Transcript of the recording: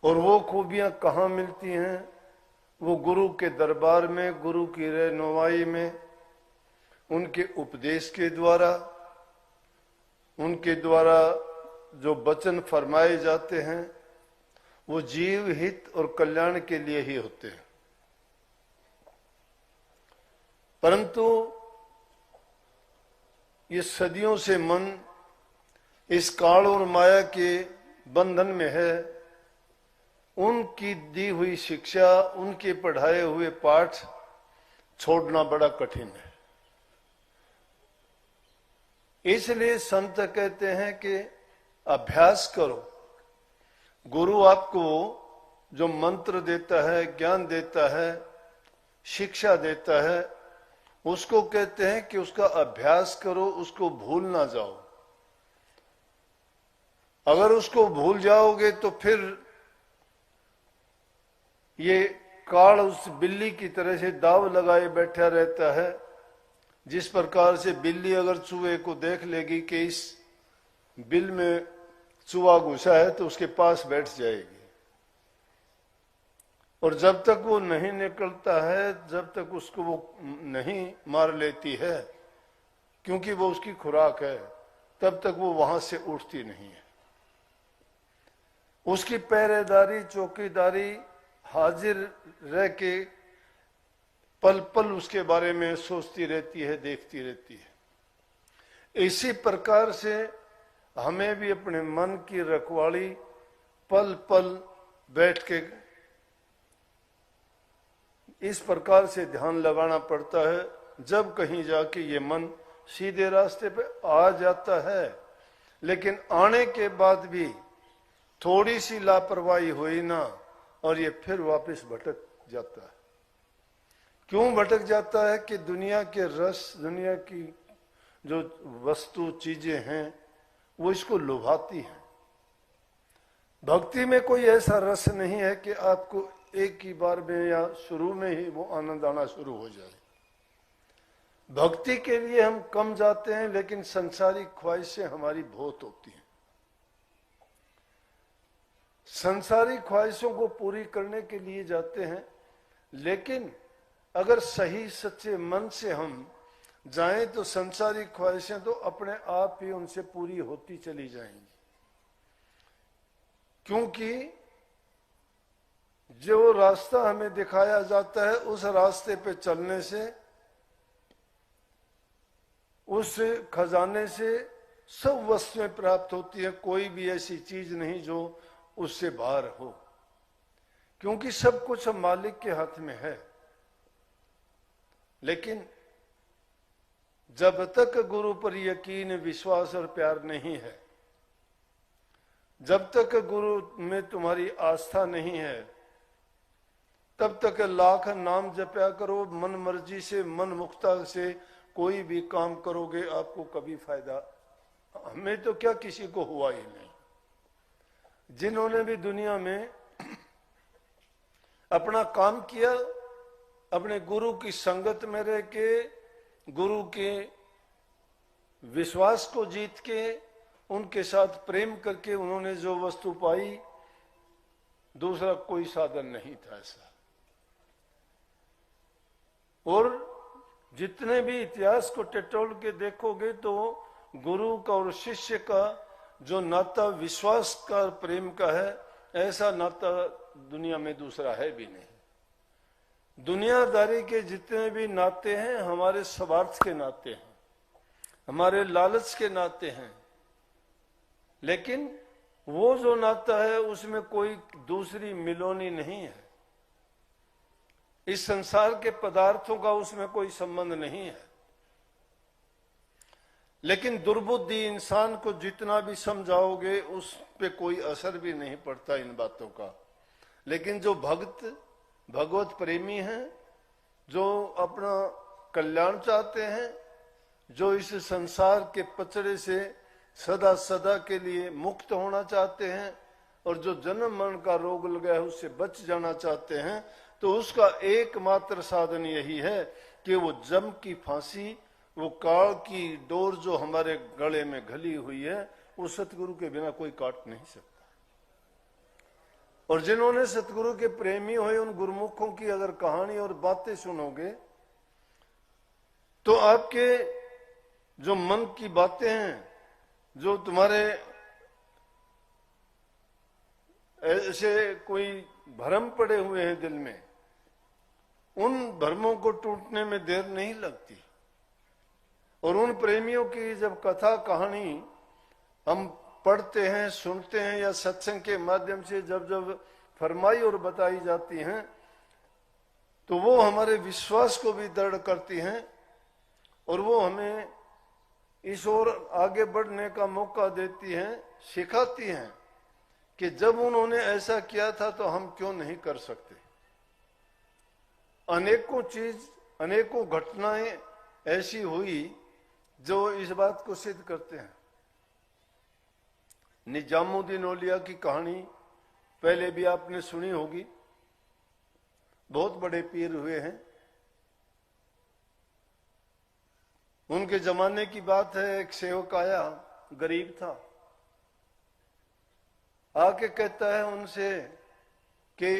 और वो खूबियां कहाँ मिलती हैं? वो गुरु के दरबार में, गुरु की रहनुमाई में, उनके उपदेश के द्वारा, उनके द्वारा जो वचन फरमाए जाते हैं वो जीव हित और कल्याण के लिए ही होते हैं। परंतु ये सदियों से मन इस काल और माया के बंधन में है। उनकी दी हुई शिक्षा, उनके पढ़ाए हुए पाठ छोड़ना बड़ा कठिन है। इसलिए संत कहते हैं कि अभ्यास करो। गुरु आपको जो मंत्र देता है, ज्ञान देता है, शिक्षा देता है, उसको कहते हैं कि उसका अभ्यास करो, उसको भूल ना जाओ। अगर उसको भूल जाओगे तो फिर ये काल उस बिल्ली की तरह से दाव लगाए बैठा रहता है। जिस प्रकार से बिल्ली अगर चूहे को देख लेगी कि इस बिल में चूहा घुसा है तो उसके पास बैठ जाएगी, और जब तक वो नहीं निकलता है, जब तक उसको वो नहीं मार लेती है, क्योंकि वो उसकी खुराक है, तब तक वो वहां से उठती नहीं है। उसकी पहरेदारी, चौकीदारी, हाजिर रह के पल पल उसके बारे में सोचती रहती है, देखती रहती है। इसी प्रकार से हमें भी अपने मन की रखवाली पल पल बैठ के इस प्रकार से ध्यान लगाना पड़ता है। जब कहीं जाके ये मन सीधे रास्ते पे आ जाता है, लेकिन आने के बाद भी थोड़ी सी लापरवाही हुई ना और ये फिर वापस भटक जाता है। क्यों भटक जाता है? कि दुनिया के रस, दुनिया की जो वस्तु चीजें हैं वो इसको लुभाती हैं। भक्ति में कोई ऐसा रस नहीं है कि आपको एक ही बार में या शुरू में ही वो आनंद आना शुरू हो जाए। भक्ति के लिए हम कम जाते हैं, लेकिन संसारिक ख्वाहिशें हमारी बहुत होती हैं। संसारिक ख्वाहिशों को पूरी करने के लिए जाते हैं, लेकिन अगर सही सच्चे मन से हम जाएं तो संसारिक ख्वाहिशें तो अपने आप ही उनसे पूरी होती चली जाएंगी। क्योंकि जो रास्ता हमें दिखाया जाता है उस रास्ते पे चलने से, उस खजाने से सब वस्तुएं प्राप्त होती है। कोई भी ऐसी चीज नहीं जो उससे बाहर हो, क्योंकि सब कुछ मालिक के हाथ में है। लेकिन जब तक गुरु पर यकीन, विश्वास और प्यार नहीं है, जब तक गुरु में तुम्हारी आस्था नहीं है, तब तक लाख नाम जपया करो, मन मर्जी से, मन मुक्ता से कोई भी काम करोगे, आपको कभी फायदा, हमें तो क्या किसी को हुआ ही नहीं। जिन्होंने भी दुनिया में अपना काम किया, अपने गुरु की संगत में रह के, गुरु के विश्वास को जीत के, उनके साथ प्रेम करके उन्होंने जो वस्तु पाई, दूसरा कोई साधन नहीं था ऐसा। और जितने भी इतिहास को टटोल के देखोगे तो गुरु का और शिष्य का जो नाता विश्वास का, प्रेम का है, ऐसा नाता दुनिया में दूसरा है भी नहीं। दुनियादारी के जितने भी नाते हैं हमारे स्वार्थ के नाते हैं, हमारे लालच के नाते हैं। लेकिन वो जो नाता है उसमें कोई दूसरी मिलोनी नहीं है। इस संसार के पदार्थों का उसमें कोई संबंध नहीं है। लेकिन दुर्बुद्धि इंसान को जितना भी समझाओगे उस पे कोई असर भी नहीं पड़ता इन बातों का। लेकिन जो भगवत प्रेमी हैं, जो अपना कल्याण चाहते हैं, जो इस संसार के पचड़े से सदा सदा के लिए मुक्त होना चाहते हैं, और जो जन्म मरण का रोग लगा है उससे बच जाना चाहते हैं, तो उसका एकमात्र साधन यही है कि वो जम की फांसी, वो काल की डोर जो हमारे गले में घली हुई है, वो सतगुरु के बिना कोई काट नहीं सकता। और जिन्होंने सतगुरु के प्रेमी हुए उन गुरुमुखों की अगर कहानी और बातें सुनोगे तो आपके जो मन की बातें हैं, जो तुम्हारे ऐसे कोई भ्रम पड़े हुए हैं दिल में, उन भ्रमों को टूटने में देर नहीं लगती। और उन प्रेमियों की जब कथा कहानी हम पढ़ते हैं, सुनते हैं या सत्संग के माध्यम से जब जब फरमाई और बताई जाती हैं तो वो हमारे विश्वास को भी दृढ़ करती हैं और वो हमें इस ओर आगे बढ़ने का मौका देती हैं, सिखाती हैं कि जब उन्होंने ऐसा किया था तो हम क्यों नहीं कर सकते। अनेकों घटनाएं ऐसी हुई जो इस बात को सिद्ध करते हैं। निजामुद्दीन औलिया की कहानी पहले भी आपने सुनी होगी, बहुत बड़े पीर हुए हैं। उनके जमाने की बात है, एक सेवक आया, गरीब था, आके कहता है उनसे कि